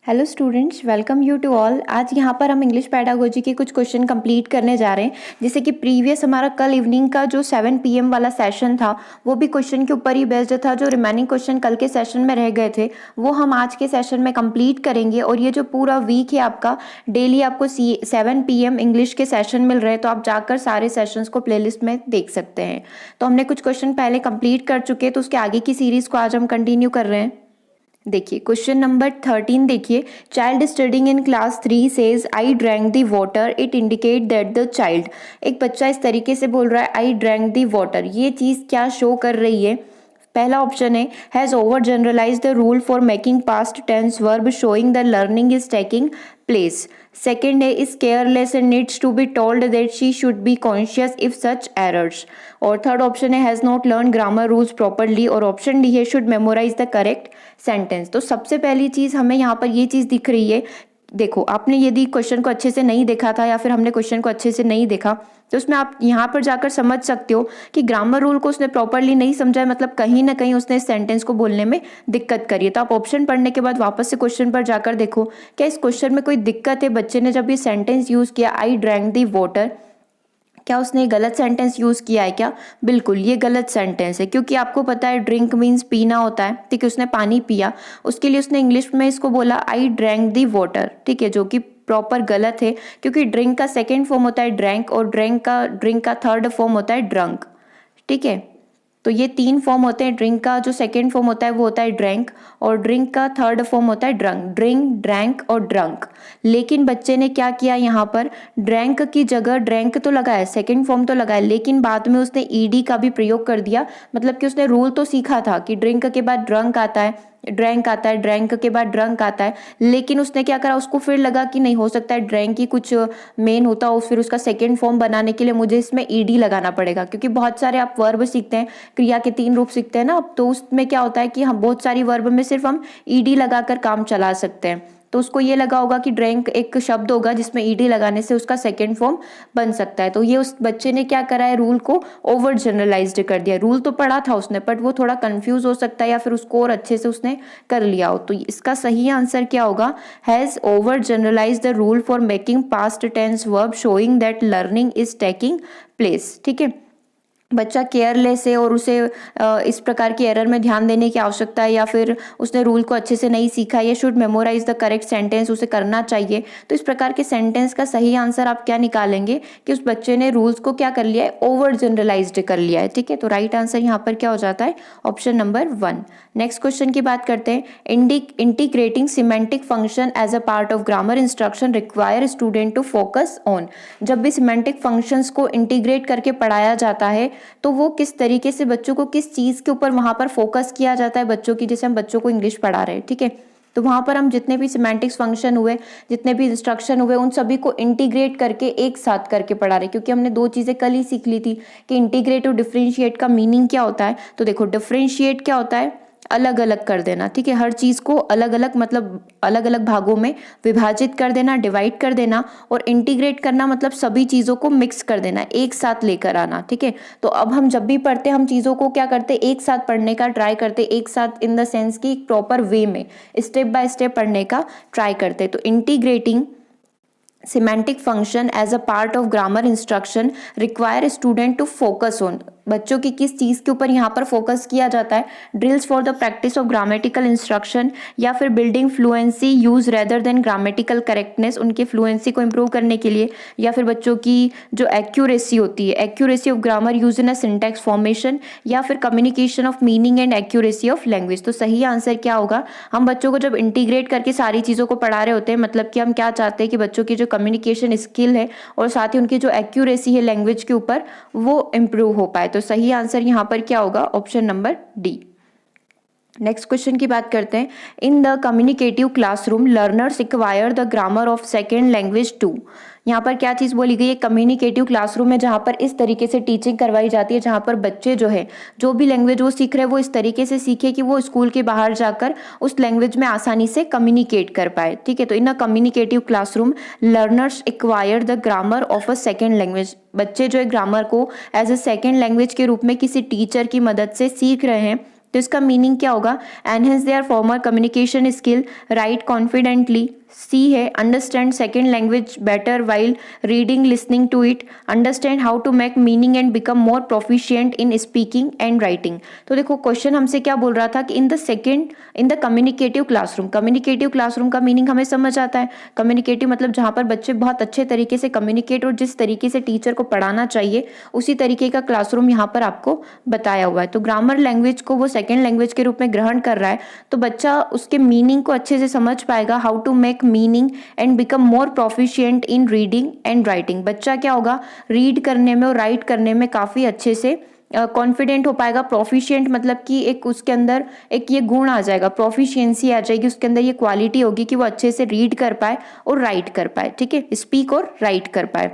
Hello students, welcome you to all. आज यहाँ पर हम इंग्लिश पैडागोजी के कुछ क्वेश्चन कंप्लीट करने जा रहे हैं। जैसे कि प्रीवियस हमारा कल इवनिंग का जो 7 PM वाला सेशन था वो भी क्वेश्चन के ऊपर ही बेस्ड था। जो रिमेनिंग क्वेश्चन कल के सेशन में रह गए थे वो हम आज के सेशन में कंप्लीट करेंगे। और ये जो पूरा वीक है आपका, डेली आपको 7 PM इंग्लिश के सेशन मिल रहे हैं, तो आप जाकर सारे सेशंस को प्लेलिस्ट में देख सकते हैं। तो हमने कुछ क्वेश्चन पहले कंप्लीट कर चुके हैं, तो उसके आगे की सीरीज़ को आज हम कंटिन्यू कर रहे हैं। देखिए क्वेश्चन नंबर 13 देखिए, child studying in class 3 says I drank the water, it indicate that the child. एक बच्चा इस तरीके से बोल रहा है आई ड्रैंक द वाटर, ये चीज़ क्या शो कर रही है? पहला ऑप्शन है has over generalise the rule for making past tense verb showing the learning is taking place. Second है is careless and needs to be told that she should be conscious if such errors. और third option है has not learn grammar rules properly. और option D है should memorise the correct sentence. तो सबसे पहली चीज़ हमें यहाँ पर ये चीज़ दिख रही है। देखो, आपने यदि क्वेश्चन को अच्छे से नहीं देखा था या फिर हमने क्वेश्चन को अच्छे से नहीं देखा, तो उसमें आप यहाँ पर जाकर समझ सकते हो कि ग्रामर रूल को उसने प्रॉपरली नहीं समझा है, मतलब कहीं ना कहीं उसने सेंटेंस को बोलने में दिक्कत करी है। तो आप ऑप्शन पढ़ने के बाद वापस से क्वेश्चन पर जाकर देखो क्या इस क्वेश्चन में कोई दिक्कत है। बच्चे ने जब ये सेंटेंस यूज किया आई ड्रैंक दी वाटर, क्या उसने गलत सेंटेंस यूज़ किया है क्या? बिल्कुल ये गलत सेंटेंस है, क्योंकि आपको पता है ड्रिंक मीन्स पीना होता है। ठीक है, उसने पानी पिया, उसके लिए उसने इंग्लिश में इसको बोला आई ड्रैंक दी वाटर। ठीक है, जो कि प्रॉपर गलत है, क्योंकि ड्रिंक का सेकेंड फॉर्म होता है ड्रैंक और ड्रिंक का थर्ड फॉर्म होता है ड्रंक। ठीक है, तो ये 3 फॉर्म होते हैं। ड्रिंक का जो सेकेंड फॉर्म होता है वो होता है ड्रैंक, और ड्रिंक का थर्ड फॉर्म होता है ड्रंक। ड्रिंक, ड्रैंक और ड्रंक। लेकिन बच्चे ने क्या किया यहाँ पर, ड्रैंक की जगह ड्रैंक तो लगाया, सेकेंड फॉर्म तो लगाया, लेकिन बाद में उसने ईडी का भी प्रयोग कर दिया। मतलब कि उसने रूल तो सीखा था कि ड्रिंक के बाद ड्रंक आता है, ड्रैंक आता है, ड्रैंक के बाद ड्रंक आता है, लेकिन उसने क्या करा, उसको फिर लगा कि नहीं हो सकता है ड्रैंक ही कुछ मेन होता हो, फिर उसका सेकेंड फॉर्म बनाने के लिए मुझे इसमें ईडी लगाना पड़ेगा। क्योंकि बहुत सारे आप वर्ब सीखते हैं, क्रिया के 3 रूप सीखते हैं ना, तो उसमें क्या होता है कि हम बहुत सारी वर्ब में सिर्फ हम ईडी लगाकर काम चला सकते हैं। तो उसको ये लगा होगा कि ड्रैंक एक शब्द होगा जिसमें ईडी लगाने से उसका सेकेंड फॉर्म बन सकता है। तो ये उस बच्चे ने क्या करा है, रूल को ओवर जनरलाइज्ड कर दिया। रूल तो पढ़ा था उसने, बट वो थोड़ा कंफ्यूज हो सकता है या फिर उसको और अच्छे से उसने कर लिया हो। तो इसका सही आंसर क्या होगा, has over generalise the rule for making past tense verb showing that learning is taking place. ठीक है, बच्चा केयरलेस है और उसे इस प्रकार की एरर में ध्यान देने की आवश्यकता है, या फिर उसने रूल को अच्छे से नहीं सीखा, या should memorise the correct sentence, उसे करना चाहिए। तो इस प्रकार के सेंटेंस का सही आंसर आप क्या निकालेंगे कि उस बच्चे ने रूल्स को क्या कर लिया है, ओवर जनरलाइज्ड कर लिया है। ठीक है, तो राइट आंसर यहाँ पर क्या हो जाता है, ऑप्शन नंबर 1। नेक्स्ट क्वेश्चन की बात करते हैं। Integrating semantic function as a part of grammar instruction require student to focus on. जब भी सिमेंटिक फंक्शंस को इंटीग्रेट करके पढ़ाया जाता है तो वो किस तरीके से बच्चों को किस चीज़ के ऊपर वहाँ पर फोकस किया जाता है बच्चों की, जैसे हम बच्चों को इंग्लिश पढ़ा रहे हैं। ठीक है, तो वहाँ पर हम जितने भी सिमेंटिक्स फंक्शन हुए, जितने भी इंस्ट्रक्शन हुए, उन सभी को इंटीग्रेट करके एक साथ करके पढ़ा रहे। क्योंकि हमने 2 चीज़ें कल ही सीख ली थी कि इंटीग्रेट और डिफरेंशिएट का मीनिंग क्या होता है। तो देखो, डिफरेंशिएट क्या होता है, अलग अलग कर देना। ठीक है, हर चीज़ को अलग अलग, मतलब अलग अलग भागों में विभाजित कर देना, डिवाइड कर देना। और इंटीग्रेट करना मतलब सभी चीज़ों को मिक्स कर देना, एक साथ लेकर आना। ठीक है, तो अब हम जब भी पढ़ते हैं हम चीज़ों को क्या करते हैं, एक साथ पढ़ने का ट्राई करते, एक साथ इन द सेंस की प्रॉपर वे में स्टेप बाय स्टेप पढ़ने का ट्राई करते। तो integrating semantic function as a part of grammar instruction require student to focus on. बच्चों की किस चीज़ के ऊपर यहाँ पर फोकस किया जाता है, drills for the practice of grammatical instruction, या फिर building fluency use rather than grammatical correctness, उनकी फ्लुएंसी को इंप्रूव करने के लिए, या फिर बच्चों की जो एक्यूरेसी होती है, accuracy of grammar use in a syntax formation, या फिर communication of meaning and accuracy of language. तो सही आंसर क्या होगा, हम बच्चों को जब इंटीग्रेट करके सारी चीज़ों को पढ़ा रहे होते हैं, मतलब कि हम क्या चाहते हैं कि बच्चों की जो कम्युनिकेशन स्किल है और साथ ही उनकी जो एक्यूरेसी है लैंग्वेज के ऊपर, वो इम्प्रूव हो पाए। तो सही आंसर यहाँ पर क्या होगा, option number D. Next question की बात करते हैं। In the communicative classroom learners acquire the grammar of second language to. यहाँ पर क्या चीज़ बोली गई है, कम्युनिकेटिव क्लासरूम है जहाँ पर इस तरीके से टीचिंग करवाई जाती है, जहाँ पर बच्चे जो है जो भी लैंग्वेज वो सीख रहे हैं वो इस तरीके से सीखे कि वो स्कूल के बाहर जाकर उस लैंग्वेज में आसानी से कम्युनिकेट कर पाए। ठीक है, तो in a communicative classroom learners acquire the grammar of a second language. बच्चे जो है ग्रामर को एज अ सेकेंड लैंग्वेज के रूप में किसी टीचर की मदद से सीख रहे हैं, तो इसका मीनिंग क्या होगा, enhance their formal communication skill, write confidently. She है understand second language better while reading listening to it, understand how to make meaning and become more proficient in speaking and writing. तो देखो question हमसे क्या बोल रहा था कि in the communicative classroom. Communicative classroom का मीनिंग हमें समझ आता है। कम्युनिकेटिव मतलब जहाँ पर बच्चे बहुत अच्छे तरीके से कम्युनिकेट और जिस तरीके से टीचर को पढ़ाना चाहिए उसी तरीके का क्लासरूम यहाँ पर आपको बताया हुआ है। तो ग्रामर लैंग्वेज को वो सेकेंड लैंग्वेज के रूप में ग्रहण कर रहा है, तो बच्चा उसके मीनिंग को अच्छे से समझ पाएगा, how to make meaning and become more proficient in reading and writing. बच्चा क्या होगा, रीड करने में और राइट करने में काफी अच्छे से कॉन्फिडेंट हो पाएगा। प्रोफिशिएंट मतलब कि एक उसके अंदर एक ये गुण आ जाएगा, प्रोफिशिएंसी आ जाएगी, उसके अंदर ये क्वालिटी होगी कि वो अच्छे से रीड कर पाए और राइट कर पाए, ठीक है, स्पीक और राइट कर पाए।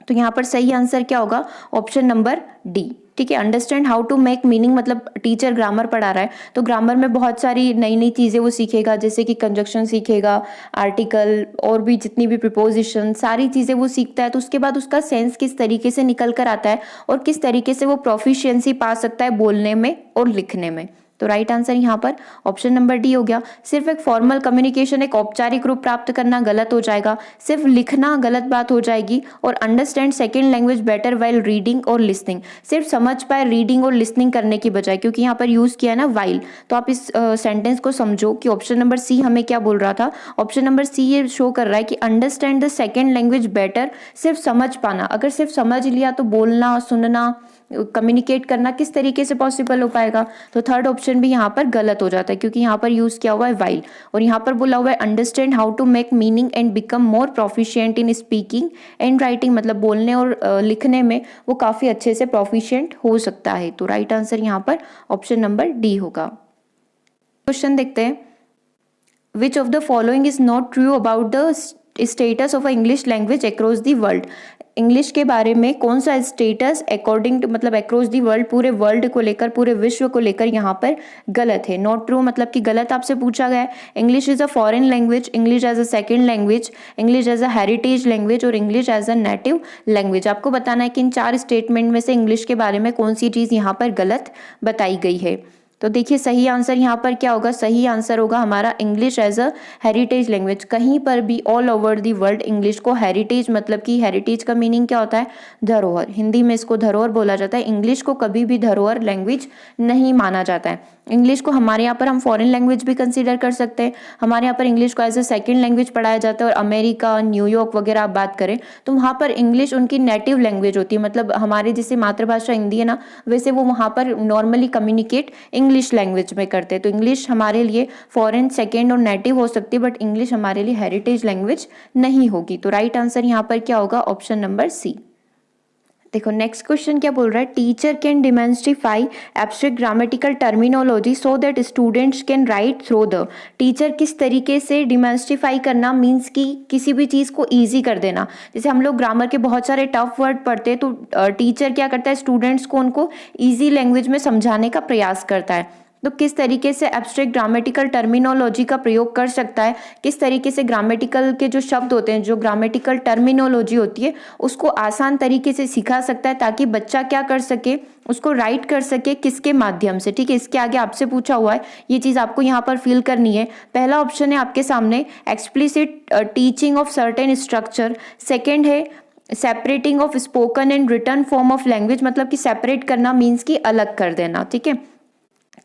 तो यहाँ पर सही आंसर क्या होगा, ऑप्शन नंबर डी, ठीक है। Understand how to make meaning मतलब टीचर ग्रामर पढ़ा रहा है तो ग्रामर में बहुत सारी नई नई चीजें वो सीखेगा, जैसे कि कंजक्शन सीखेगा, आर्टिकल और भी जितनी भी प्रिपोजिशन सारी चीजें वो सीखता है। तो उसके बाद उसका सेंस किस तरीके से निकल कर आता है और किस तरीके से वो प्रोफिशिएंसी पा सकता है बोलने में और लिखने में। तो राइट आंसर यहाँ पर ऑप्शन नंबर डी हो गया। सिर्फ एक फॉर्मल कम्युनिकेशन, एक औपचारिक रूप प्राप्त करना गलत हो जाएगा, सिर्फ लिखना गलत बात हो जाएगी। और understand second language better while reading और लिसनिंग, सिर्फ समझ पाए रीडिंग और लिसनिंग करने की बजाय, क्योंकि यहाँ पर यूज किया है ना वाइल। तो आप इस सेंटेंस को समझो कि ऑप्शन नंबर सी हमें क्या बोल रहा था। ऑप्शन नंबर सी ये शो कर रहा है कि understand the second language better, सिर्फ समझ पाना। अगर सिर्फ समझ लिया तो बोलना, सुनना, कम्युनिकेट करना किस तरीके से पॉसिबल हो पाएगा। तो थर्ड ऑप्शन भी यहाँ पर गलत हो जाता है, क्योंकि यहाँ पर यूज किया हुआ है वाइल और यहाँ पर बोला हुआ है understand how to make meaning and become more proficient in speaking and writing, मतलब बोलने और लिखने में वो काफी अच्छे से प्रोफिशिएंट हो सकता है। तो राइट आंसर यहाँ पर ऑप्शन नंबर डी होगा। क्वेश्चन देखते हैं, which of the following is not true about the status of English language across the world. English के बारे में कौन सा स्टेटस अकॉर्डिंग टू मतलब अक्रॉस दी वर्ल्ड, पूरे वर्ल्ड को लेकर, पूरे विश्व को लेकर यहाँ पर गलत है। नॉट ट्रू मतलब कि गलत आपसे पूछा गया है। English is a foreign language, English as a second language, English as a heritage language और English as a native language. आपको बताना है कि इन चार स्टेटमेंट में से इंग्लिश के बारे में कौन सी चीज यहाँ पर गलत बताई गई है। तो देखिए सही आंसर यहाँ पर क्या होगा, सही आंसर होगा हमारा English as a heritage language. कहीं पर भी all over the world English को हेरिटेज, मतलब कि हेरिटेज का मीनिंग क्या होता है, धरोहर, हिंदी में इसको धरोहर बोला जाता है। इंग्लिश को कभी भी धरोहर लैंग्वेज नहीं माना जाता है। इंग्लिश को हमारे यहाँ पर हम फॉरेन लैंग्वेज भी कंसीडर कर सकते हैं। हमारे यहाँ पर इंग्लिश को एज अ सेकेंड लैंग्वेज पढ़ाया जाता है और अमेरिका, न्यूयॉर्क वगैरह आप बात करें तो वहाँ पर इंग्लिश उनकी नेटिव लैंग्वेज होती है। मतलब हमारे जैसे मातृभाषा हिंदी है ना, वैसे वो वहाँ पर नॉर्मली कम्युनिकेट इंग्लिश लैंग्वेज में करते हैं। तो इंग्लिश हमारे लिए फॉरेन, सेकेंड और नेटिव हो सकती है, बट इंग्लिश हमारे लिए हेरिटेज लैंग्वेज नहीं होगी। तो राइट आंसर यहाँ पर क्या होगा, ऑप्शन नंबर सी। देखो नेक्स्ट क्वेश्चन क्या बोल रहा है, teacher can demystify abstract grammatical terminology so that students can write through the. Teacher किस तरीके से डिमेंस्ट्रीफाई करना मीन्स कि किसी भी चीज को इजी कर देना। जैसे हम लोग ग्रामर के बहुत सारे टफ वर्ड पढ़ते हैं तो टीचर क्या करता है, स्टूडेंट्स को उनको ईजी लैंग्वेज में समझाने का प्रयास करता है। तो किस तरीके से एब्स्ट्रैक्ट ग्रामेटिकल टर्मिनोलॉजी का प्रयोग कर सकता है, किस तरीके से ग्रामेटिकल के जो शब्द होते हैं, जो ग्रामेटिकल टर्मिनोलॉजी होती है उसको आसान तरीके से सिखा सकता है ताकि बच्चा क्या कर सके, उसको राइट कर सके, किसके माध्यम से। ठीक है, इसके आगे आपसे पूछा हुआ है, ये चीज आपको यहाँ पर फिल करनी है। पहला ऑप्शन है आपके सामने explicit teaching of certain structure, second है separating of spoken and written form of language, मतलब कि सेपरेट करना मीन्स की अलग कर देना। ठीक है,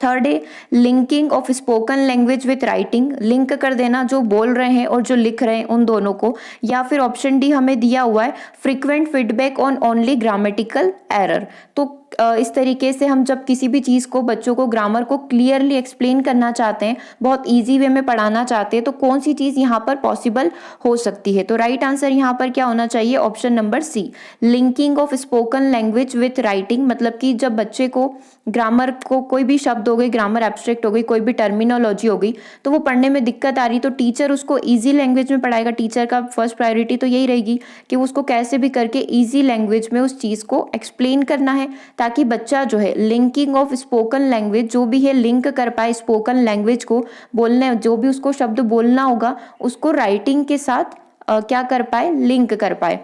थर्ड है linking of spoken language with writing, link कर देना जो बोल रहे हैं और जो लिख रहे हैं उन दोनों को। या फिर ऑप्शन डी हमें दिया हुआ है frequent feedback on only grammatical error. तो इस तरीके से हम जब किसी भी चीज को, बच्चों को ग्रामर को क्लियरली एक्सप्लेन करना चाहते हैं, बहुत इजी वे में पढ़ाना चाहते हैं, तो कौन सी चीज यहाँ पर पॉसिबल हो सकती है। तो राइट आंसर यहाँ पर क्या होना चाहिए, option number C, linking of spoken language with writing. मतलब कि जब बच्चे को ग्रामर को, कोई भी शब्द हो गई, ग्रामर एब्स्ट्रैक्ट हो गई, कोई भी टर्मिनोलॉजी हो गई, तो वो पढ़ने में दिक्कत आ रही तो टीचर उसको ईजी लैंग्वेज में पढ़ाएगा। टीचर का फर्स्ट प्रायोरिटी तो यही रहेगी कि उसको कैसे भी करके ईजी लैंग्वेज में उस चीज को एक्सप्लेन करना है, ताकि बच्चा जो है लिंकिंग ऑफ स्पोकन लैंग्वेज, जो भी है लिंक कर पाए स्पोकन लैंग्वेज को, बोलने जो भी उसको शब्द बोलना होगा उसको राइटिंग के साथ क्या कर पाए, लिंक कर पाए।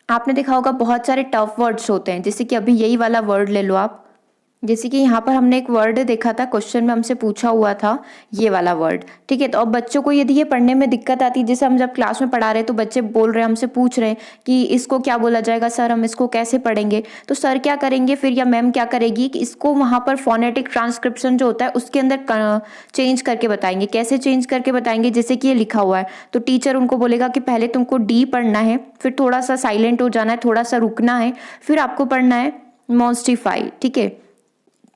आपने देखा होगा बहुत सारे टफ वर्ड्स होते हैं, जैसे कि अभी यही वाला वर्ड ले लो आप, जैसे कि यहाँ पर हमने एक वर्ड देखा था, क्वेश्चन में हमसे पूछा हुआ था ये वाला वर्ड, ठीक है। तो अब बच्चों को यदि ये पढ़ने में दिक्कत आती है, जैसे हम जब क्लास में पढ़ा रहे हैं तो बच्चे बोल रहे हैं, हमसे पूछ रहे हैं कि इसको क्या बोला जाएगा सर, हम इसको कैसे पढ़ेंगे, तो सर क्या करेंगे फिर या मैम क्या करेगी कि इसको वहाँ पर फोनेटिक ट्रांसक्रिप्शन जो होता है उसके अंदर चेंज करके बताएंगे। कैसे चेंज करके बताएंगे, जैसे कि ये लिखा हुआ है तो टीचर उनको बोलेगा कि पहले तुमको डी पढ़ना है, फिर थोड़ा सा साइलेंट हो जाना है, थोड़ा सा रुकना है, फिर आपको पढ़ना है मॉन्स्टिफाई, ठीक है।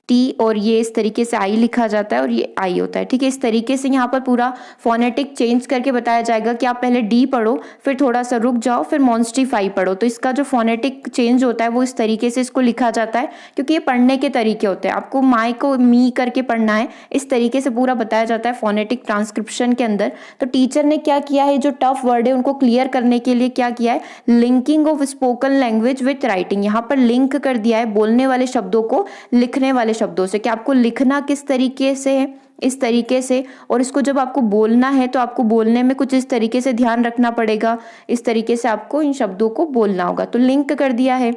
टी और ये इस तरीके से आई लिखा जाता है और ये आई होता है, ठीक है। इस तरीके से यहाँ पर पूरा फोनेटिक चेंज करके बताया जाएगा कि आप पहले डी पढ़ो, फिर थोड़ा सा रुक जाओ, फिर मॉन्स्टिफाई पढ़ो। तो इसका जो फोनेटिक चेंज होता है वो इस तरीके से इसको लिखा जाता है, क्योंकि ये पढ़ने के तरीके होते हैं। आपको माई को मी करके पढ़ना है, इस तरीके से पूरा बताया जाता है फोनेटिक ट्रांसक्रिप्शन के अंदर। तो टीचर ने क्या किया है, जो टफ वर्ड है उनको क्लियर करने के लिए क्या किया है, linking of spoken language with writing, यहाँ पर लिंक कर दिया है बोलने वाले शब्दों को लिखने वाले शब्दों से, कि आपको लिखना किस तरीके से है, इस तरीके से, और इसको जब आपको बोलना है तो आपको बोलने में कुछ इस तरीके से ध्यान रखना पड़ेगा, इस तरीके से आपको इन शब्दों को बोलना होगा। तो लिंक कर दिया है।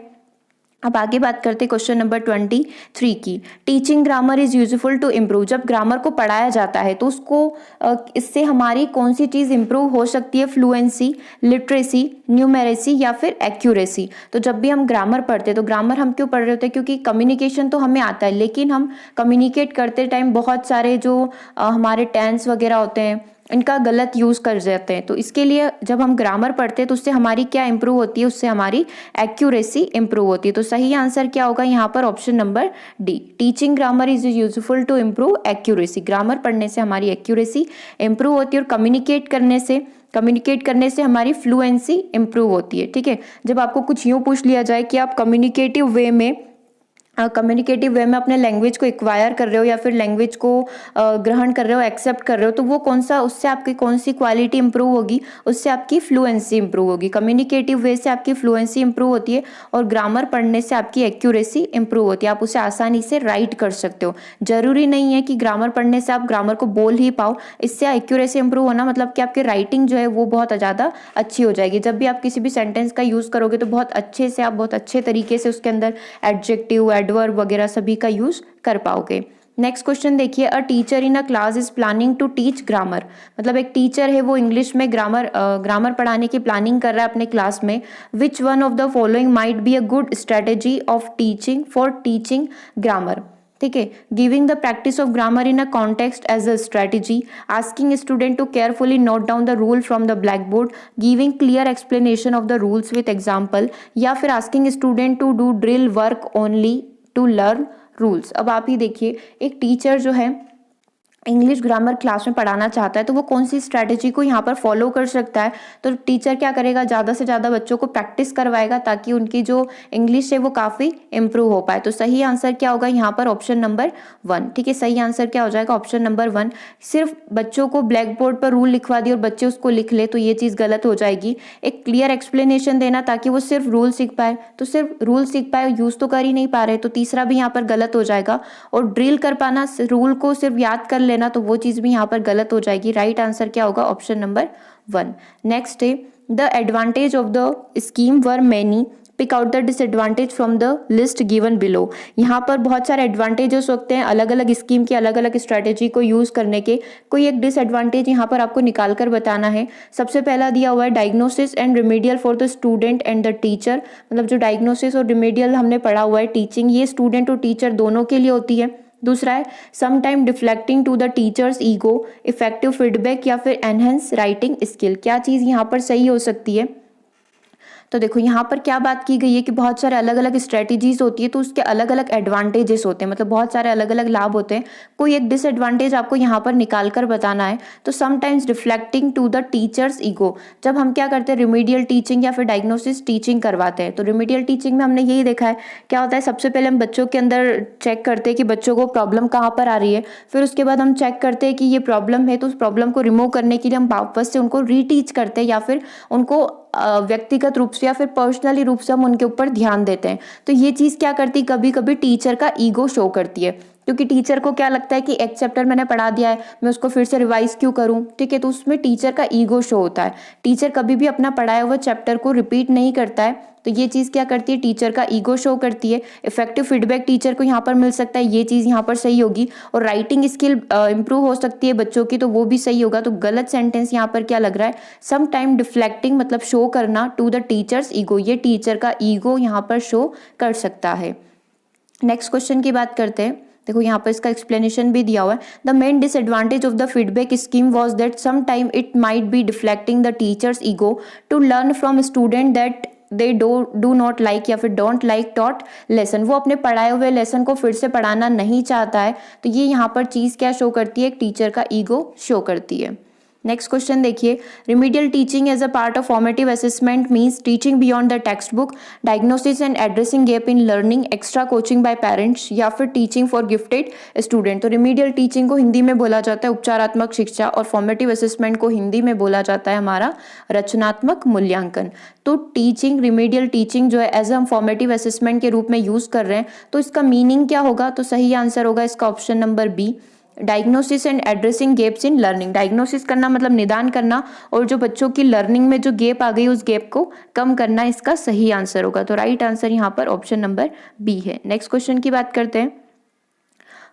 अब आगे बात करते हैं क्वेश्चन नंबर 23 की। Teaching grammar is useful to improve, जब ग्रामर को पढ़ाया जाता है तो उसको इससे हमारी कौन सी चीज़ इम्प्रूव हो सकती है, फ्लुएंसी, लिटरेसी, न्यूमेरेसी या फिर एक्यूरेसी। तो जब भी हम ग्रामर पढ़ते हैं तो ग्रामर हम क्यों पढ़ रहे होते हैं, क्योंकि कम्युनिकेशन तो हमें आता है, लेकिन हम कम्युनिकेट करते टाइम बहुत सारे जो हमारे टेंस वगैरह होते हैं इनका गलत यूज़ कर जाते हैं। तो इसके लिए जब हम ग्रामर पढ़ते हैं तो उससे हमारी क्या इंप्रूव होती है, उससे हमारी एक्यूरेसी इंप्रूव होती है। तो सही आंसर क्या होगा यहाँ पर, option number D. Teaching grammar is useful to improve accuracy, grammar पढ़ने से हमारी एक्यूरेसी इंप्रूव होती है, और कम्युनिकेट करने से हमारी फ्लुएंसी इंप्रूव होती है, ठीक है। जब आपको कुछ यूँ पूछ लिया जाए कि आप कम्युनिकेटिव वे में अपने लैंग्वेज को एक्वायर कर रहे हो या फिर लैंग्वेज को ग्रहण कर रहे हो, एक्सेप्ट कर रहे हो, तो वो कौन सा, उससे आपकी कौन सी क्वालिटी इंप्रूव होगी, उससे आपकी फ्लुएंसी इंप्रूव होगी। कम्युनिकेटिव वे से आपकी फ्लुएंसी इंप्रूव होती है और ग्रामर पढ़ने से आपकी एक्यूरेसी इंप्रूव होती है, आप उसे आसानी से राइट कर सकते हो। जरूरी नहीं है कि ग्रामर पढ़ने से आप ग्रामर को बोल ही पाओ, इससे एक्यूरेसी इंप्रूव होना मतलब कि आपकी राइटिंग जो है वो बहुत ज़्यादा अच्छी हो जाएगी। जब भी आप किसी भी सेंटेंस का यूज़ करोगे तो बहुत अच्छे से, आप बहुत अच्छे तरीके से उसके अंदर एडजेक्टिव, एडवर्ब वगैरह सभी का यूज कर पाओगे। नेक्स्ट क्वेश्चन देखिए, a teacher in a class is planning to teach grammar, मतलब एक टीचर है वो इंग्लिश में ग्रामर पढ़ाने की प्लानिंग कर रहा है अपने क्लास में। Which one of the following might be a good strategy of teaching for teaching grammar, ठीक है। Giving the practice of grammar in a context as a strategy, asking student to carefully note down the rule from the black board, giving clear explanation of the rules with example, या फिर asking student to do drill work only to learn rules. अब आप ही देखिए, एक teacher जो है English grammar class में पढ़ाना चाहता है तो वो कौन सी स्ट्रैटेजी को यहाँ पर फॉलो कर सकता है। तो टीचर क्या करेगा, ज़्यादा से ज़्यादा बच्चों को प्रैक्टिस करवाएगा ताकि उनकी जो इंग्लिश है वो काफ़ी इंप्रूव हो पाए। तो सही आंसर क्या होगा यहाँ पर, ऑप्शन नंबर 1, ठीक है। सही आंसर क्या हो जाएगा, ऑप्शन नंबर 1। सिर्फ बच्चों को ब्लैक बोर्ड पर रूल लिखवा दिए और बच्चे उसको लिख ले तो ये चीज़ गलत हो जाएगी। एक क्लियर एक्सप्लेनेशन देना ताकि वो सिर्फ रूल सीख पाए, तो सिर्फ रूल सीख पाए, यूज़ तो कर ही नहीं पा रहे, तो तीसरा भी यहाँ पर गलत हो जाएगा। और ड्रिल कर पाना, रूल को सिर्फ याद कर लेना, तो वो चीज़ भी यहाँ पर गलत हो जाएगी। राइट आंसर क्या होगा, ऑप्शन नंबर 1। नेक्स्ट है, the advantage of the scheme were many, pick out the disadvantage from the list given below. यहाँ पर बहुत सारे एडवांटेजेस होते हैं अलग अलग स्कीम के, अलग अलग स्ट्रेटेजी को यूज़ करने के। कोई एक डिसएडवांटेज यहाँ पर आपको निकाल कर बताना है। सबसे पहला दिया हुआ है diagnosis and remedial for the student and the teacher, मतलब जो डायग्नोसिस और रिमीडियल हमने पढ़ा हुआ है टीचिंग, ये स्टूडेंट और टीचर दोनों के लिए होती है। दूसरा है some time deflecting to the teacher's ego, effective feedback या फिर एनहेंस राइटिंग स्किल। क्या चीज़ यहाँ पर सही हो सकती है, तो देखो यहाँ पर क्या बात की गई है कि बहुत सारे अलग अलग स्ट्रेटजीज होती है तो उसके अलग अलग एडवांटेजेस होते हैं, मतलब बहुत सारे अलग अलग लाभ होते हैं। कोई एक डिसएडवांटेज आपको यहाँ पर निकाल कर बताना है। तो sometimes reflecting to the teacher's ego, जब हम क्या करते हैं रिमीडियल टीचिंग या फिर डायग्नोसिस टीचिंग करवाते हैं तो रिमीडियल टीचिंग में हमने यही देखा है क्या होता है, सबसे पहले हम बच्चों के अंदर चेक करते हैं कि बच्चों को प्रॉब्लम कहाँ पर आ रही है, फिर उसके बाद हम चेक करते हैं कि ये प्रॉब्लम है तो उस प्रॉब्लम को रिमूव करने के लिए हम वापस से उनको रीटीच करते हैं या फिर उनको व्यक्तिगत रूप से या फिर पर्सनली रूप से हम उनके ऊपर ध्यान देते हैं। तो ये चीज़ क्या करती है, कभी कभी टीचर का ईगो शो करती है क्योंकि टीचर को क्या लगता है कि एक चैप्टर मैंने पढ़ा दिया है, मैं उसको फिर से रिवाइज क्यों करूं, ठीक है। तो उसमें टीचर का ईगो शो होता है। टीचर कभी भी अपना पढ़ाया हुआ चैप्टर को रिपीट नहीं करता है, तो ये चीज़ क्या करती है, टीचर का ईगो शो करती है। इफेक्टिव फीडबैक टीचर को यहाँ पर मिल सकता है, ये चीज़ यहाँ पर सही होगी। और राइटिंग स्किल इंप्रूव हो सकती है बच्चों की, तो वो भी सही होगा। तो गलत सेंटेंस यहाँ पर क्या लग रहा है, सम टाइम डिफ्लेक्टिंग मतलब शो करना टू द टीचर्स ईगो, ये टीचर का ईगो यहाँ पर शो कर सकता है। नेक्स्ट क्वेश्चन की बात करते हैं। देखो यहाँ पर इसका एक्सप्लेनेशन भी दिया हुआ है। The main disadvantage of the feedback scheme was that some time it might be deflecting the teacher's ego to learn from student that they do not like या फिर डोंट लाइक टॉट लेसन। वो अपने पढ़ाए हुए lesson को फिर से पढ़ाना नहीं चाहता है। तो ये यहाँ पर चीज़ क्या शो करती है, एक टीचर का ईगो शो करती है। नेक्स्ट क्वेश्चन देखिए, remedial teaching as a part of formative assessment means teaching beyond the text book, diagnosis and addressing gap in learning, extra coaching by parents, या फिर टीचिंग फॉर गिफ्टेड स्टूडेंट। तो remedial teaching को हिंदी में बोला जाता है उपचारात्मक शिक्षा, और फॉर्मेटिव असेसमेंट को हिंदी में बोला जाता है हमारा रचनात्मक मूल्यांकन। तो टीचिंग, रिमीडियल टीचिंग जो है एज हम फॉर्मेटिव असेसमेंट के रूप में यूज कर रहे हैं, तो इसका मीनिंग क्या होगा, तो सही आंसर होगा इसका option number B, diagnosis and addressing gaps in learning. Diagnosis करना मतलब निदान करना, और जो बच्चों की लर्निंग में जो गैप आ गई उस गैप को कम करना, इसका सही आंसर होगा। तो राइट आंसर यहाँ पर ऑप्शन नंबर बी है। नेक्स्ट क्वेश्चन की बात करते हैं।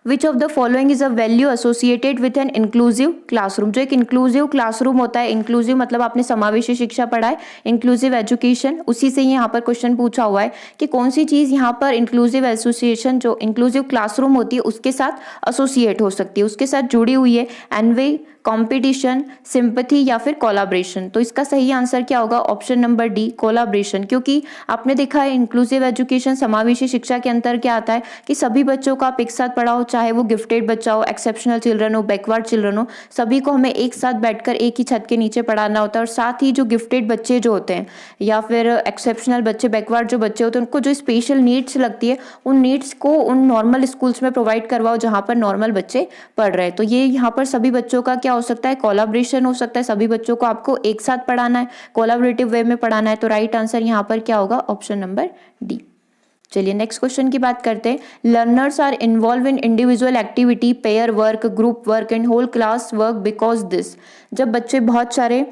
Which of the following is a value associated with an inclusive classroom. जो एक इंक्लूसिव क्लासरूम होता है, इंक्लूसिव मतलब आपने समावेशी शिक्षा पढ़ा है, इंक्लूसिव एजुकेशन, उसी से यहाँ पर क्वेश्चन पूछा हुआ है कि कौन सी चीज़ यहाँ पर इंक्लूसिव एसोसिएशन, जो इंक्लूसिव क्लासरूम होती है उसके साथ एसोसिएट हो सकती है, उसके साथ जुड़ी हुई है। एनवे, कंपटीशन, सिंपैथी या फिर कोलैबोरेशन। तो इसका सही आंसर क्या होगा, ऑप्शन नंबर डी, कोलैबोरेशन। क्योंकि आपने देखा है इंक्लूसिव एजुकेशन, समावेशी शिक्षा के अंतर क्या आता है कि सभी बच्चों को आप एक साथ पढ़ाओ, चाहे वो गिफ्टेड बच्चा हो, एक्सेप्शनल चिल्ड्रन हो, बैकवर्ड चिल्ड्रन हो, सभी को हमें एक साथ बैठकर एक ही छत के नीचे पढ़ाना होता है। और साथ ही जो गिफ्टेड बच्चे जो होते हैं या फिर एक्सेप्शनल बच्चे, बैकवर्ड जो बच्चे होते हैं, उनको जो स्पेशल नीड्स लगती है, उन नीड्स को उन नॉर्मल स्कूल्स में प्रोवाइड करवाओ जहाँ पर नॉर्मल बच्चे पढ़ रहे हैं। तो ये यहाँ पर सभी बच्चों का क्या हो सकता है, कोलैबोरेशन हो सकता है। सभी बच्चों को आपको एक साथ पढ़ाना है, कोलैबोरेटिव वे में पढ़ाना है। तो राइट आंसर यहाँ पर क्या होगा, ऑप्शन नंबर डी। चलिए नेक्स्ट क्वेश्चन की बात करते हैं। Learners are involve in individual activity, pair work, group work and whole class work because this. जब बच्चे बहुत सारे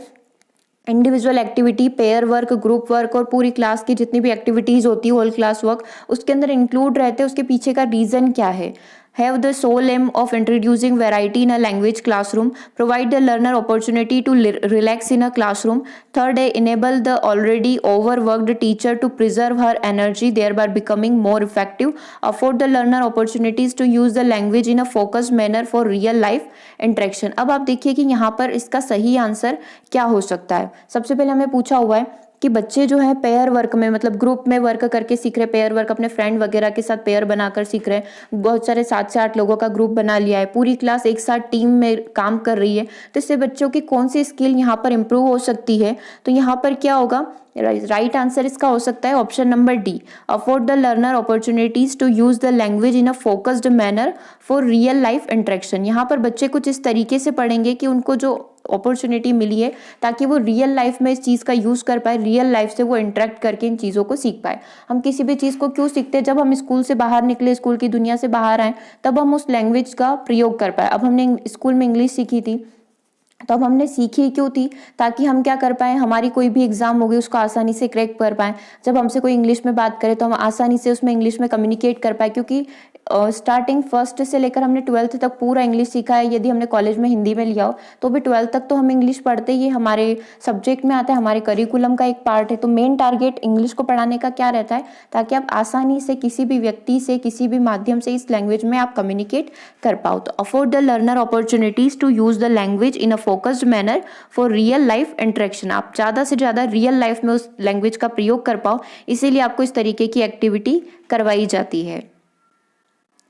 individual activity, pair work, group work और पूरी क्लास की जितनी भी एक्टिविटीज होती है, होल क्लास वर्क, उसके अंदर इंक्लूड रहते हैं, उसके पीछे का रीजन क्या है। Have the sole aim of introducing variety in a language classroom, provide the learner opportunity to relax in a classroom. Third, enable the already overworked teacher to preserve her energy, thereby becoming more effective. Afford the learner opportunities to use the language in a focused manner for real life interaction. अब आप देखिए कि यहाँ पर इसका सही answer क्या हो सकता है। सबसे पहले हमें पूछा हुआ है कि बच्चे जो है पेयर वर्क में मतलब ग्रुप में वर्क करके सीख रहे, पेयर वर्क अपने फ्रेंड वगैरह के साथ पेयर बनाकर सीख रहे हैं। बहुत सारे 7 से 8 लोगों का ग्रुप बना लिया है, पूरी क्लास एक साथ टीम में काम कर रही है। तो इससे बच्चों की कौन सी स्किल यहाँ पर इंप्रूव हो सकती है, तो यहाँ पर क्या होगा, राइट आंसर इसका हो सकता है option number D, afford the learner opportunities to use the language in a focused manner for real life interaction. यहाँ पर बच्चे कुछ इस तरीके से पढ़ेंगे कि उनको जो अपॉर्चुनिटी मिली है ताकि वो रियल लाइफ में इस चीज़ का यूज़ कर पाए, रियल लाइफ से वो इंटरेक्ट करके इन चीज़ों को सीख पाए। हम किसी भी चीज़ को क्यों सीखते हैं, जब हम स्कूल से बाहर निकले, स्कूल की दुनिया से बाहर आए, तब हम उस लैंग्वेज का प्रयोग कर पाए। अब हमने स्कूल में इंग्लिश सीखी थी, तो अब हमने सीखी क्यों थी, ताकि हम क्या कर पाए, हमारी कोई भी एग्जाम होगी उसको आसानी से क्रैक कर पाए। जब हमसे कोई इंग्लिश में बात करे तो हम आसानी से उसमें इंग्लिश में कम्युनिकेट कर पाए, क्योंकि स्टार्टिंग फर्स्ट से लेकर हमने 12th तक पूरा इंग्लिश सीखा है। यदि हमने कॉलेज में हिंदी में लिया हो तो भी 12th तक तो हम इंग्लिश पढ़ते ही, हमारे सब्जेक्ट में आता है, हमारे करिकुलम का एक पार्ट है। तो मेन टारगेट इंग्लिश को पढ़ाने का क्या रहता है, ताकि आप आसानी से किसी भी व्यक्ति से, किसी भी माध्यम से इस लैंग्वेज में आप कम्युनिकेट कर पाओ। तो afford the learner opportunities to use the language in a focused manner for real life interaction. आप ज़्यादा से ज़्यादा रियल लाइफ में उस लैंग्वेज का प्रयोग कर पाओ, इसीलिए आपको इस तरीके की एक्टिविटी करवाई जाती है।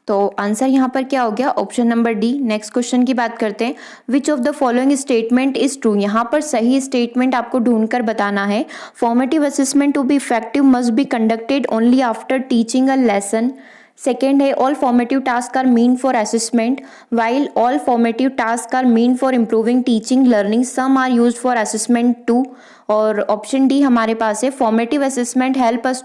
तो आंसर यहाँ पर क्या हो गया, option number D. Next question की बात करते हैं। Which of the following statement is true. यहाँ पर सही स्टेटमेंट आपको ढूंढकर बताना है। Formative assessment to be effective must be conducted only after teaching a lesson. Second है all formative task are mean for assessment while all formative task are mean for improving teaching learning, some are used for assessment too. और option D हमारे पास है formative assessment help us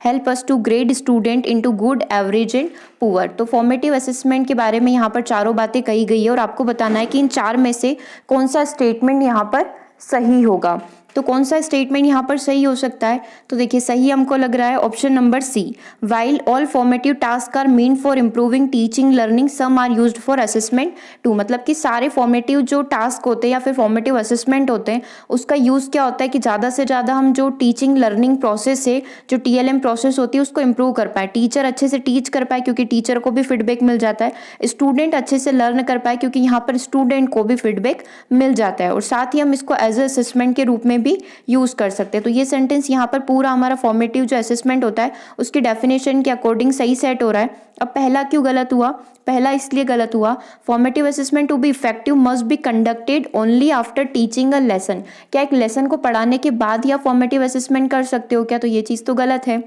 help us to grade student into good, average and poor. तो formative assessment के बारे में यहाँ पर चारों बातें कही गई है और आपको बताना है कि इन चार में से कौन सा स्टेटमेंट यहाँ पर सही होगा। तो कौन सा स्टेटमेंट यहाँ पर सही हो सकता है? तो देखिए सही हमको लग रहा है option number C, while all formative task are mean for improving teaching learning some are used for assessment too. मतलब कि सारे फॉर्मेटिव जो टास्क होते हैं या फिर फॉर्मेटिव असेसमेंट होते हैं उसका यूज क्या होता है कि ज़्यादा से ज़्यादा हम जो टीचिंग लर्निंग प्रोसेस है, जो TLM प्रोसेस होती है उसको इम्प्रूव कर पाए, टीचर अच्छे से टीच कर पाए क्योंकि टीचर को भी फीडबैक मिल जाता है, स्टूडेंट अच्छे से लर्न कर पाए क्योंकि यहाँ पर स्टूडेंट को भी फीडबैक मिल जाता है, और साथ ही हम इसको एज ए असेसमेंट के रूप में भी यूज कर सकते हैं। तो ये सेंटेंस यहाँ पर पूरा हमारा फॉर्मेटिव जो असेसमेंट होता है उसकी डेफिनेशन के अकॉर्डिंग सही सेट हो रहा है। अब पहला क्यों गलत हुआ? पहला इसलिए गलत हुआ, formative assessment to be effective must be conducted only after teaching a lesson. क्या एक लेसन को पढ़ाने के बाद ही आप फॉर्मेटिव असेसमेंट कर सकते हो क्या? तो ये चीज तो गलत है।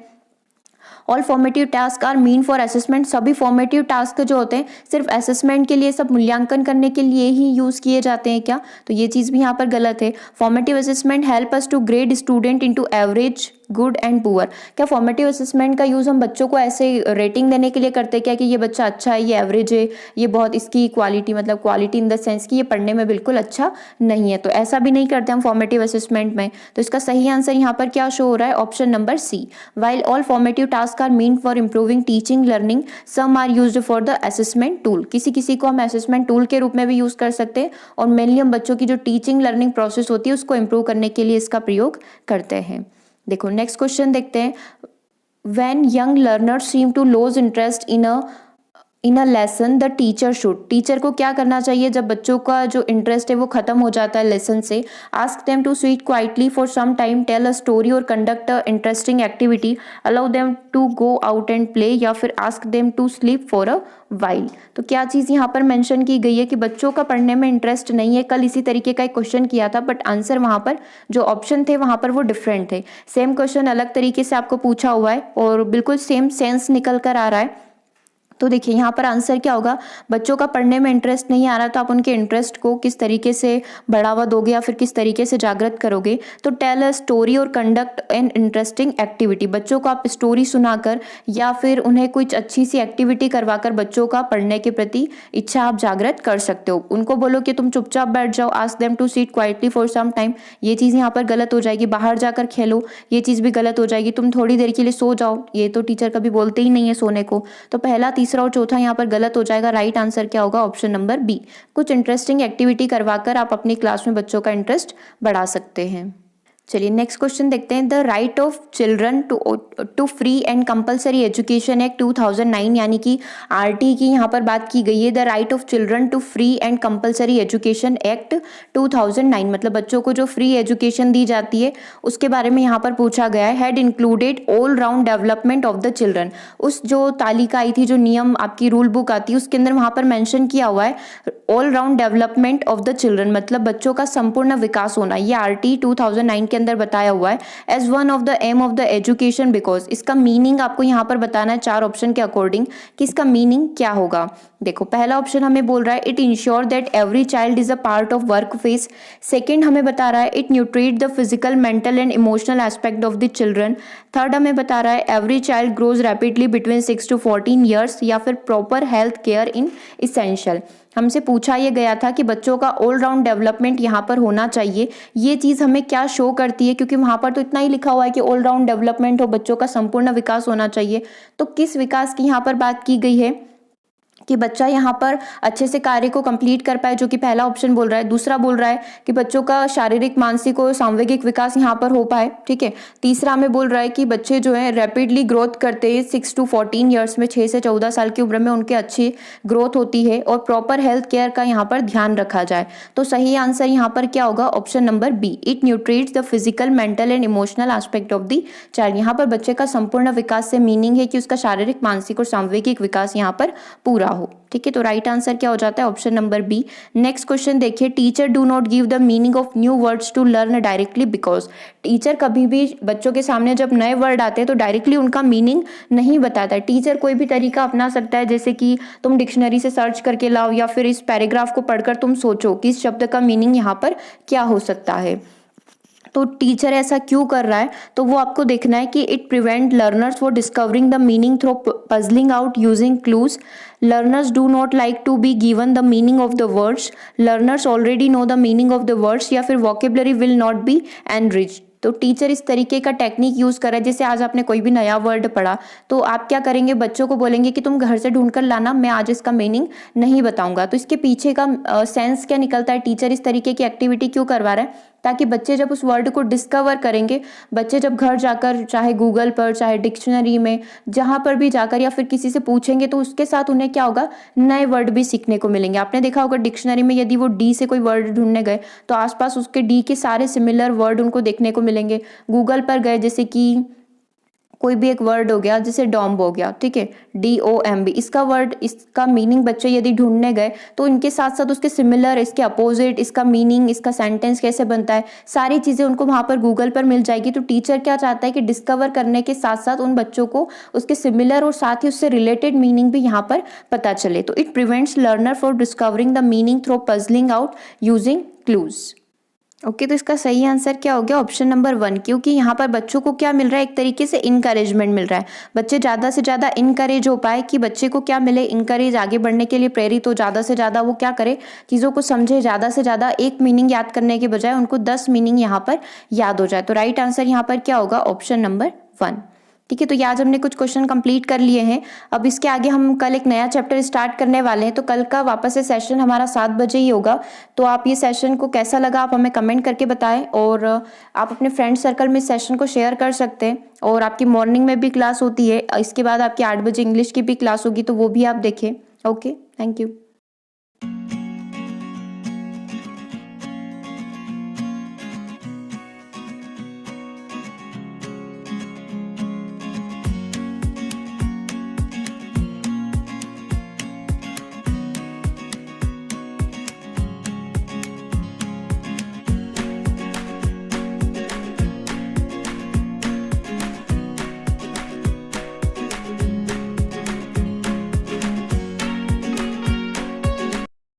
All formative task are mean for assessment, सभी फॉर्मेटिव टास्क जो होते हैं सिर्फ असेसमेंट के लिए, सब मूल्यांकन करने के लिए ही यूज किए जाते हैं क्या? तो ये चीज भी यहाँ पर गलत है। Formative assessment help us to grade student into average, good and poor. क्या फॉर्मेटिव असेसमेंट का यूज हम बच्चों को ऐसे रेटिंग देने के लिए करते हैं क्या कि ये बच्चा अच्छा है, ये एवरेज है, ये बहुत इसकी क्वालिटी, मतलब क्वालिटी इन द सेंस कि ये पढ़ने में बिल्कुल अच्छा नहीं है? तो ऐसा भी नहीं करते हम फॉर्मेटिव असेसमेंट में। तो इसका सही आंसर यहाँ पर क्या शो हो रहा है? Option number C, while all formative task are mean for improving teaching learning some are used for the assessment tool. किसी किसी को हम असेसमेंट टूल के रूप में भी यूज कर सकते हैं और मेनली हम बच्चों की जो टीचिंग लर्निंग प्रोसेस होती है उसको इम्प्रूव करने के लिए इसका प्रयोग करते हैं। देखो नेक्स्ट क्वेश्चन देखते हैं। When young learners seem to lose interest in a lesson the teacher should, teacher को क्या करना चाहिए जब बच्चों का जो इंटरेस्ट है वो खत्म हो जाता है लेसन से? Ask them to sit quietly for some time, tell a story और conduct a interesting activity, allow them to go out and play, या फिर ask them to sleep for a while. तो क्या चीज़ यहाँ पर मेंशन की गई है कि बच्चों का पढ़ने में इंटरेस्ट नहीं है? कल इसी तरीके का एक क्वेश्चन किया था बट आंसर वहाँ पर जो ऑप्शन थे वहाँ पर वो डिफरेंट थे। सेम क्वेश्चन अलग तरीके से आपको पूछा हुआ है और बिल्कुल सेम सेंस निकल कर आ रहा है। तो देखिए यहाँ पर आंसर क्या होगा? बच्चों का पढ़ने में इंटरेस्ट नहीं आ रहा तो आप उनके इंटरेस्ट को किस तरीके से बढ़ावा दोगे या फिर किस तरीके से जागृत करोगे? तो टेल अ स्टोरी और कंडक्ट एन इंटरेस्टिंग एक्टिविटी, बच्चों को आप स्टोरी सुनाकर या फिर उन्हें कुछ अच्छी सी एक्टिविटी करवाकर बच्चों का पढ़ने के प्रति इच्छा आप जागृत कर सकते हो। उनको बोलो कि तुम चुपचाप बैठ जाओ, ask them to sit quietly for some time, ये चीज़ यहाँ पर गलत हो जाएगी। बाहर जाकर खेलो, ये चीज़ भी गलत हो जाएगी। तुम थोड़ी देर के लिए सो जाओ, ये तो टीचर कभी बोलते ही नहीं है सोने को। तो पहला, तीसरा और चौथा यहाँ पर गलत हो जाएगा। राइट आंसर क्या होगा? ऑप्शन नंबर बी, कुछ इंटरेस्टिंग एक्टिविटी करवाकर आप अपनी क्लास में बच्चों का इंटरेस्ट बढ़ा सकते हैं। चलिए नेक्स्ट क्वेश्चन देखते हैं। The right of children to free and compulsory education act 2009, यानी कि RT की यहाँ पर बात की गई है। The right of children to free and compulsory education act 2009, मतलब बच्चों को जो फ्री एजुकेशन दी जाती है उसके बारे में यहाँ पर पूछा गया है। Had included all round development of the children, उस जो तालिका आई थी, जो नियम आपकी रूल बुक आती है उसके अंदर वहाँ पर मेंशन किया हुआ है all round development of the children, मतलब बच्चों का संपूर्ण विकास होना। ये RT 2009 के अंदर बताया हुआ है as one of the aim of the education, because इसका मीनिंग आपको यहाँ पर बताना है चार ऑप्शन के अकॉर्डिंग कि इसका मीनिंग क्या होगा। देखो पहला ऑप्शन हमें बोल रहा है it ensure that every child is a part of work face. Second हमें बता रहा है इट न्यूट्रीट the physical, mental and emotional aspect of the children. Third हमें बता रहा है every child grows rapidly between 6 to 14 years, या फिर proper health care in essential. हमसे पूछा यह गया था कि बच्चों का ऑल राउंड डेवलपमेंट यहाँ पर होना चाहिए। ये चीज़ हमें क्या शो करती है, क्योंकि वहाँ पर तो इतना ही लिखा हुआ है कि ऑल राउंड डेवलपमेंट हो, बच्चों का संपूर्ण विकास होना चाहिए। तो किस विकास की यहाँ पर बात की गई है कि बच्चा यहाँ पर अच्छे से कार्य को कंप्लीट कर पाए, जो कि पहला ऑप्शन बोल रहा है। दूसरा बोल रहा है कि बच्चों का शारीरिक, मानसिक और सांवेगिक विकास यहाँ पर हो पाए, ठीक है। तीसरा हमें बोल रहा है कि बच्चे जो है रैपिडली ग्रोथ करते हैं 6 to 14 ईयर्स में, 6 से 14 साल की उम्र में उनके अच्छी ग्रोथ होती है, और प्रॉपर हेल्थ केयर का यहाँ पर ध्यान रखा जाए। तो सही आंसर यहाँ पर क्या होगा? ऑप्शन नंबर बी, इट न्यूट्रीट्स the physical, mental and emotional aspect of the child. यहाँ पर बच्चे का संपूर्ण विकास से मीनिंग है कि उसका शारीरिक, मानसिक और सांवेगिक विकास यहाँ पर पूरा हो, ठीक है। तो राइट आंसर क्या हो जाता है? Option number B. Next question देखिए, teacher do not give the meaning of new words to learn directly, because teacher कभी भी बच्चों के सामने जब नए वर्ड आते हैं तो डायरेक्टली उनका मीनिंग नहीं बताता है। टीचर कोई भी तरीका अपना सकता है, जैसे कि तुम डिक्शनरी से सर्च करके लाओ, या फिर इस पैराग्राफ को पढ़कर तुम सोचो कि इस शब्द का मीनिंग यहाँ पर क्या हो सकता है। तो टीचर ऐसा क्यों कर रहा है, तो वो आपको देखना है कि it prevent learners for discovering the meaning through puzzling out using clues, learners do not like to be given the meaning of the words, learners already know the meaning of the words, या फिर vocabulary will not be enriched. तो teacher इस तरीके का technique use कर रहा है, जैसे आज आपने कोई भी नया वर्ड पढ़ा तो आप क्या करेंगे, बच्चों को बोलेंगे कि तुम घर से ढूंढ कर लाना, मैं आज इसका मीनिंग नहीं बताऊंगा। तो इसके पीछे का सेंस क्या निकलता है, टीचर इस तरीके की एक्टिविटी क्यों करवा रहा है, ताकि बच्चे जब उस वर्ड को डिस्कवर करेंगे, बच्चे जब घर जाकर चाहे गूगल पर चाहे डिक्शनरी में जहाँ पर भी जाकर या फिर किसी से पूछेंगे तो उसके साथ उन्हें क्या होगा, नए वर्ड भी सीखने को मिलेंगे। आपने देखा होगा डिक्शनरी में यदि वो डी से कोई वर्ड ढूंढने गए तो आसपास उसके डी के सारे सिमिलर वर्ड उनको देखने को मिलेंगे। गूगल पर गए, जैसे कि कोई भी एक वर्ड हो गया, जैसे डॉम्ब हो गया, ठीक है, DOMB, इसका वर्ड, इसका मीनिंग बच्चे यदि ढूंढने गए तो इनके साथ साथ उसके सिमिलर, इसके अपोजिट, इसका मीनिंग, इसका सेंटेंस कैसे बनता है, सारी चीज़ें उनको वहाँ पर गूगल पर मिल जाएगी। तो टीचर क्या चाहता है कि डिस्कवर करने के साथ साथ उन बच्चों को उसके सिमिलर और साथ ही उससे रिलेटेड मीनिंग भी यहाँ पर पता चले। तो it prevents learner for discovering the meaning through puzzling out using clues. Okay, तो इसका सही आंसर क्या हो गया, ऑप्शन नंबर 1, क्योंकि यहाँ पर बच्चों को क्या मिल रहा है, एक तरीके से इनकरेजमेंट मिल रहा है। बच्चे ज़्यादा से ज़्यादा इनकरेज हो पाए, कि बच्चे को क्या मिले, इनकरेज, आगे बढ़ने के लिए प्रेरित हो, ज़्यादा से ज़्यादा वो क्या करे, चीज़ों को समझे, ज़्यादा से ज़्यादा एक मीनिंग याद करने के बजाय उनको 10 मीनिंग यहाँ पर याद हो जाए। तो राइट आंसर यहाँ पर क्या होगा, ऑप्शन नंबर 1। ठीक है, तो ये आज हमने कुछ क्वेश्चन कंप्लीट कर लिए हैं। अब इसके आगे हम कल एक नया चैप्टर स्टार्ट करने वाले हैं, तो कल का वापस से सेशन हमारा 7 बजे ही होगा। तो आप ये सेशन को कैसा लगा आप हमें कमेंट करके बताएं, और आप अपने फ्रेंड सर्कल में सेशन को शेयर कर सकते हैं। और आपकी मॉर्निंग में भी क्लास होती है, इसके बाद आपकी 8 बजे इंग्लिश की भी क्लास होगी, तो वो भी आप देखें। Okay, thank you.